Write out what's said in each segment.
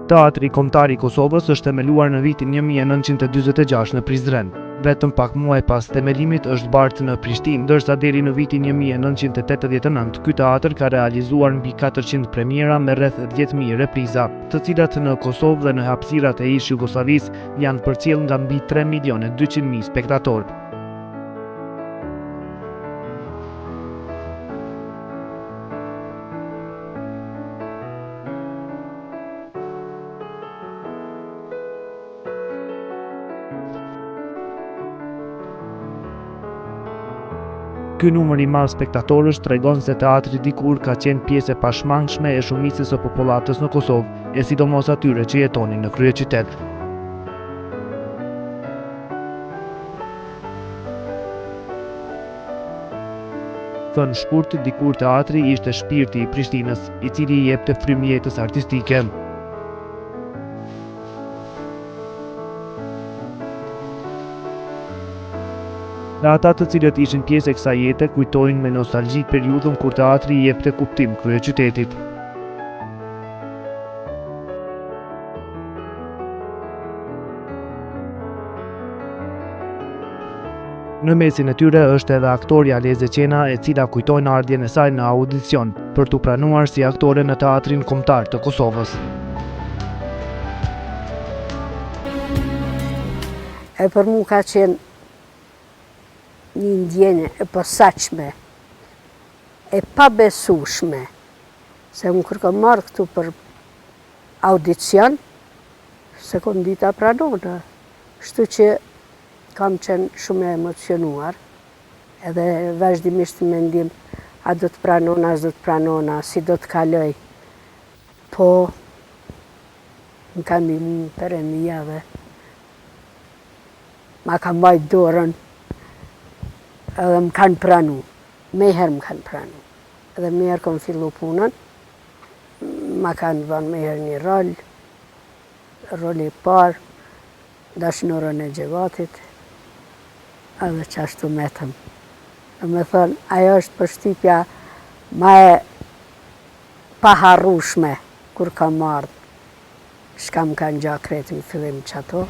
Teatri Kombëtar i Kosovës është themeluar në vitin 1946 në Prizren. Vetëm pak muaj pas themelimit është bartë në Prishtinë, ndërsa deri në vitin 1989 ky teatër ka realizuar mbi 400 premiera me rreth 10.000 repriza, të cilat në Kosovë dhe në hapësirat e ish Jugosllavisë janë përcjell nga mbi 3.200.000 spektatorë. Ky numër i madh spektatorësh tregon se teatri dikur ka qenë pjesë e pashmangshme e shumicës së popullatës në Kosovë, e sidomos atyre që jetonin në kryeqytet. Thënë shkurt, dikur teatri ishte shpirti i Prishtinës, i cili i jepte frymë jetës artistike. Dhe ata të cilët ishin pjesë e kësaj jete kujtojnë me nostalgji periudhën kur teatri i jepte kuptim kryeqytetit. Në mesin e tyre është edhe aktoria Leze Qena, e cila kujton ardhjen e saj në audicion për t'u pranuar si aktore në Teatrin Kombëtar të Kosovës. E për mua ka qenë një ndjenje e posaçme, e pabesueshme, se unë kur kam marrë këtu për audicion, se kom dita pranona, kështu që kam qenë shumë e emocionuar, edhe vazhdimisht mendim, a do të pranona, a do të pranona, si do të kaloj. Po, më ka ndihmu Perëndia dhe ma ka mbajt dorën, edhe më kanë pranu, meherë më kanë pranu. Edhe meherë kom fillu punën, ma kanë vënë meherë një rol i parë, Dashnorën e Gjevatit, edhe qashtu metëm. Dhe me thonë, ajo është përshtypja ma e paharrueshme kur kam ardhë. Shka më kanë gja kreti në fillim që ato.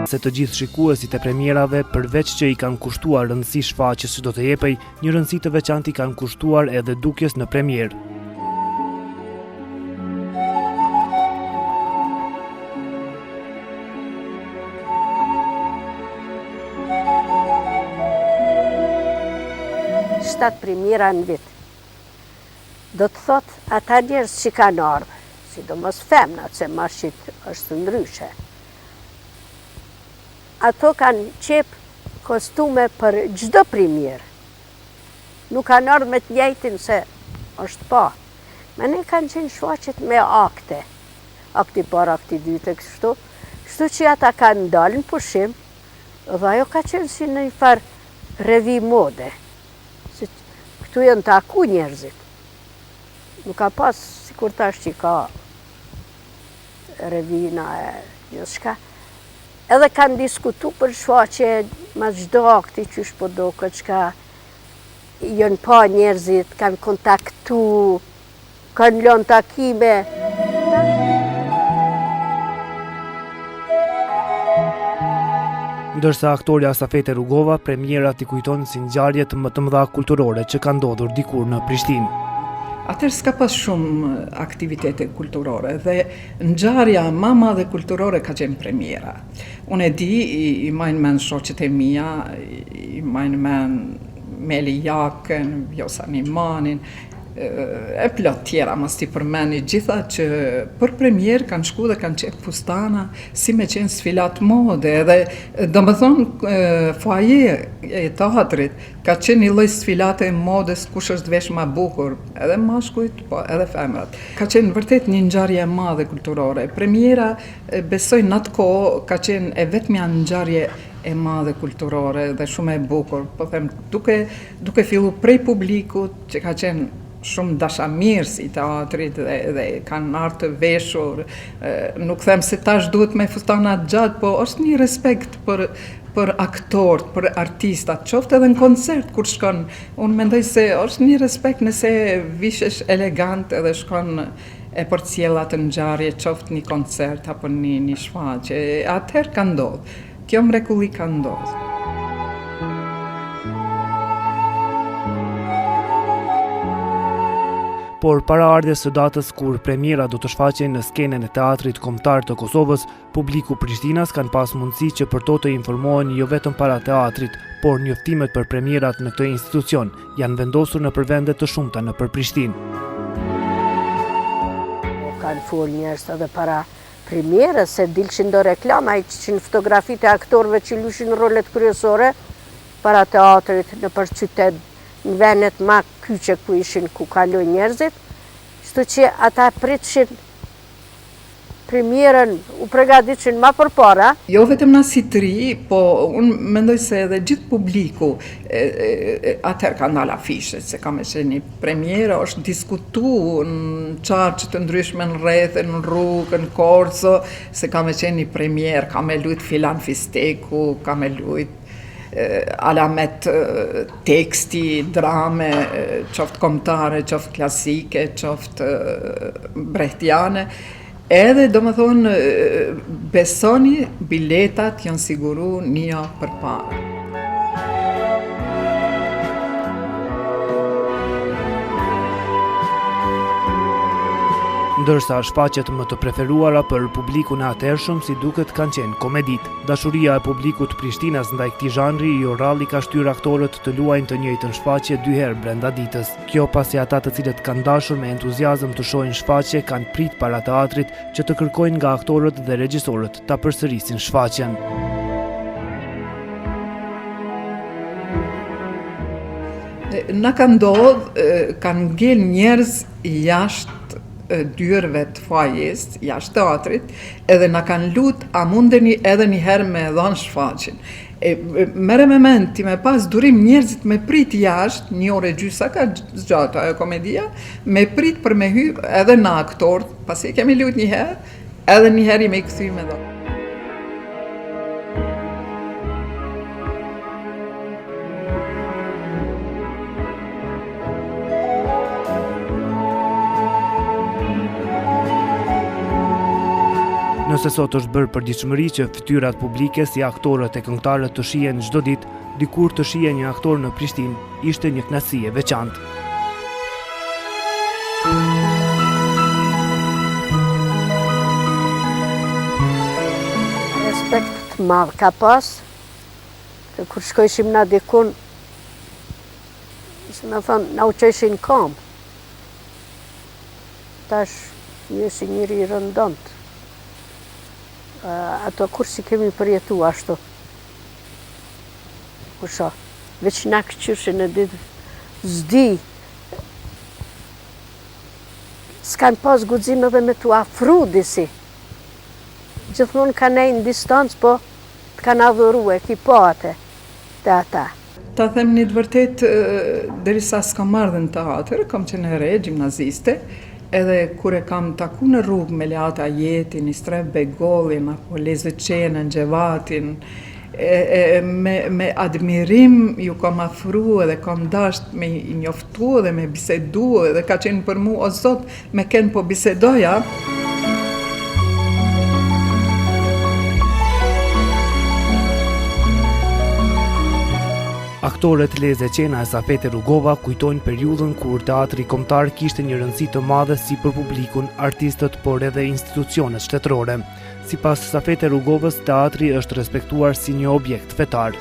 se të gjithë shikuesit e premierave, përveç që i kanë kushtuar rëndësi shfaqjes që do të jepej, një rëndësi të veçantë i kanë kushtuar edhe dukjes në premierë. Shtatë premiera në vit. Do të thot ata njerëz që kanë ardhur, sidomos femnat, se mashit është ndryshe. Ato kanë qep kostume për çdo premier. Nuk kanë ardhur me të njëjtin se është pa. Me ne kanë qenë shfaqjet me akte. Akti parë, akti dytë, kështu. Kështu që ata kanë dalë në pushim, dhe ajo ka qenë si në një farë revi mode. Këtu janë të aku njerëzit. Nuk ka pas, si kur tash që ka revina e një shka. Edhe kanë diskutu për shfaqje ma çdo akti që shpo do këtë shka. Jënë pa njerëzit, kanë kontaktu, kanë lënë takime. Ndërsa aktorja Safete Rugova, premierat i kujton si ngjarjet më të mëdha kulturore që kanë ndodhur dikur në Prishtinë. Atër s'ka pas shumë aktivitete kulturore dhe ngjarja më e madhe kulturore ka qenë premiera. Unë e di, i majnë men shoqet e mia, i majnë men Meli Jakën, Vjosa Nimanin, e plot tjera, mos t'i përmeni, gjitha që për premier kanë shku dhe kanë qep fustana, si me qenë sfilat mode, edhe do më thonë foaje e teatrit, ka qenë një lloj sfilate modes kush është vesh ma bukur, edhe mashkujt, po edhe femrat. Ka qenë vërtet një ngjarje e madhe kulturore. Premiera, besoj në atë kohë, ka qenë e vetmja ngjarje e madhe kulturore dhe shumë e bukur. Po them, duke fillu prej publikut që ka qenë shumë dashamirës i teatrit dhe kanë ardhur të veshur. Nuk them se tash duhet me fustana gjatë, po është një respekt për aktorët, për artistat, qoftë edhe në koncert kur shkon. Unë mendoj se është një respekt nëse vishesh elegant edhe shkon e përcjell atë ngjarje, qoftë një koncert apo një shfaqje. Atëherë ka ndodhur. Kjo mrekulli ka ndodhur. Por para ardhes së datës kur premiera do të shfaqej në skenën e teatrit kombëtar të Kosovës, publiku Prishtinas kanë pas mundësi që për to të informohen jo vetëm para teatrit, por njoftimet për premierat në këtë institucion janë vendosur në vende të shumta nëpër Prishtinë. Kanë fol njerëz edhe para premierës, se dilshin do reklama, ishin fotografitë e aktorëve që lushin rolet kryesore para teatrit nëpër qytet, në vendet ma kyçe ku kalojnë njerëzit, kështu që ata pritshin premierën, u përgatitëshin ma përpara. Jo vetëm na si të ri, po unë mendoj se edhe gjithë publiku atëherë ka ndalë afishe, se ka me qenë një premierë, është diskutu në qarqe të ndryshme në rreth, në rrugë, në Korçë, se ka me qenë një premierë, ka me lujt Filan Fisteku, ka me lujt alamet teksti, drame, qoftë kombëtare, qoftë klasike, qoftë brehtiane. Edhe do më thonë, besoni, biletat janë siguru një javë përpara. Ndërsa shfaqjet më të preferuara për publikun e atëhershëm si duket kanë qenë komedit. Dashuria e publikut Prishtinas ndaj këtij zhanri i rralli ka shtyrë aktorët të luajnë të njëjtën shfaqje 2 herë brenda ditës. Kjo pasi ata të cilët kanë dashur me entuziazëm të shohin shfaqje kanë prit para teatrit që të kërkojnë nga aktorët dhe regjisorët ta përsërisin shfaqjen. Na ka ndodhur, kanë ngel njerëz jashtë dyerve të foajes, jashtë teatrit, edhe na kanë lut a mundeni edhe një herë me dhënë shfaqjen. Merre me mend ti me pas durim njerëzit me prit jashtë, 1 orë e gjysmë ka zgjatur ajo komedia, me prit për me hyr edhe na aktorët, pasi kemi lut një herë, edhe një herë me kthy me dhënë. Në Nëse sot është bërë përditshmëri që fytyrat publike si aktorët e këngëtarët të shihen çdo ditë, dikur të shihen një aktor në Prishtinë ishte një kënaqësi e veçantë. Respekt të madh ka pas, që kur shkojshim na dikun, si me thonë, na u qeshin kam. Tash, një si njëri i rëndont. Ato kur si kemi përjetu ashtu. Kusha, veç na këqyshin e ditë zdi. S'kan pas guxim edhe me t'u afru disi. Gjithmonë ka nejnë në distancë, po t'kan adhuru ekipate të ata. Ta them një të vërtet, derisa s'kam ardhur në teatr, kam qenë e re, gjimnaziste, edhe kur e kam taku në rrugë me Leata Jetin, Istref Begollin, apo Lezë Qenën, Gjevatin, me admirim ju kam afru edhe kam dasht me i njoftu edhe me bisedu edhe ka qenë për mu o Zot me ken po bisedoja. Aktorët Lezë Qena e Safete Rugova kujtojnë periudhën kur teatri kombëtar kishte një rëndësi të madhe si për publikun, artistët, por edhe institucionet shtetërore. Sipas Safete Rugovës, teatri është respektuar si një objekt fetar.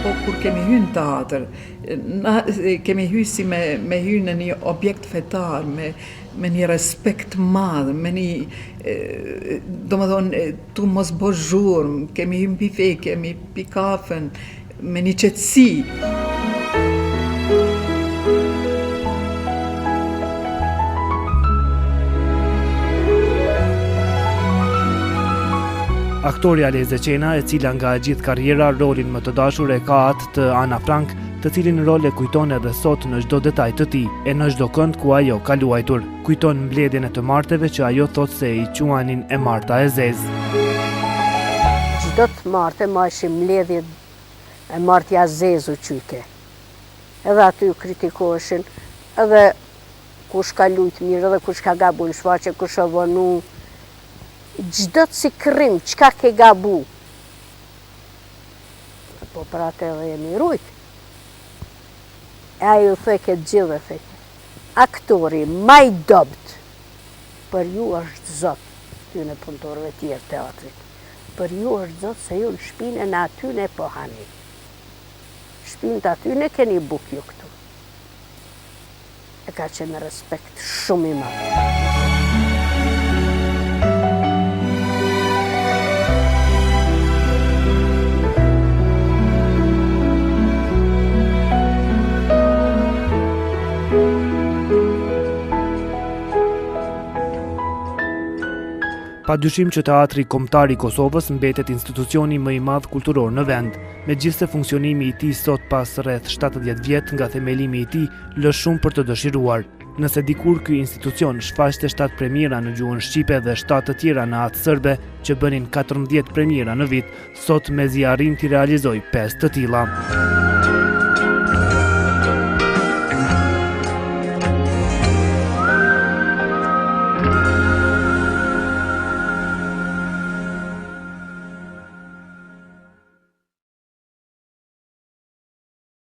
Apo kur kemi hyrë në teatr, kemi hyrë si me hyrë në një objekt fetar, me një respekt madh, me një, domethënë, tu mos bo zhurmë, kemi hyrë në bife, kemi pi kafen, me një qetësi. Aktoria Lezë Qena, e cila nga gjithë karriera rolin më të dashur e ka atë të Ana Frank, të cilin rol e kujton edhe sot në çdo detaj të tij, e në çdo kënd ku ajo ka luajtur. Kujton mbledhjen e të marteve që ajo thot se i quanin e marta e zezë. Çdo të marte ma ishim mbledhje e martja zezë u qyke. Edhe aty u kritikoheshin, edhe kush ka lujt mirë, edhe kush ka gabu në shfaqe, kush o vonu. Gjdo të si krim, qka ke gabu? Po për atë edhe jemi rujt. E ajo theke gjithë, theke. Aktori, maj dobt, për ju është Zot, ty në punëtorëve tjerë teatrit. Për ju është Zot se ju në shpinë në aty në po hani. Shpinë të aty në keni buk ju këtu. E ka qenë respekt shumë i madh. Pa dyshim që teatri kombëtar i Kosovës mbetet institucioni më i madh kulturor në vend, megjithse funksionimi i tij sot pas rreth 70 vjet nga themelimi i tij lë shumë për të dëshiruar. Nëse dikur ky institucion shfaqte 7 premiera në gjuhën shqipe dhe 7 të tjera në atë serbe që bënin 14 premiera në vit, sot mezi arrin t'i realizoj 5 të tilla.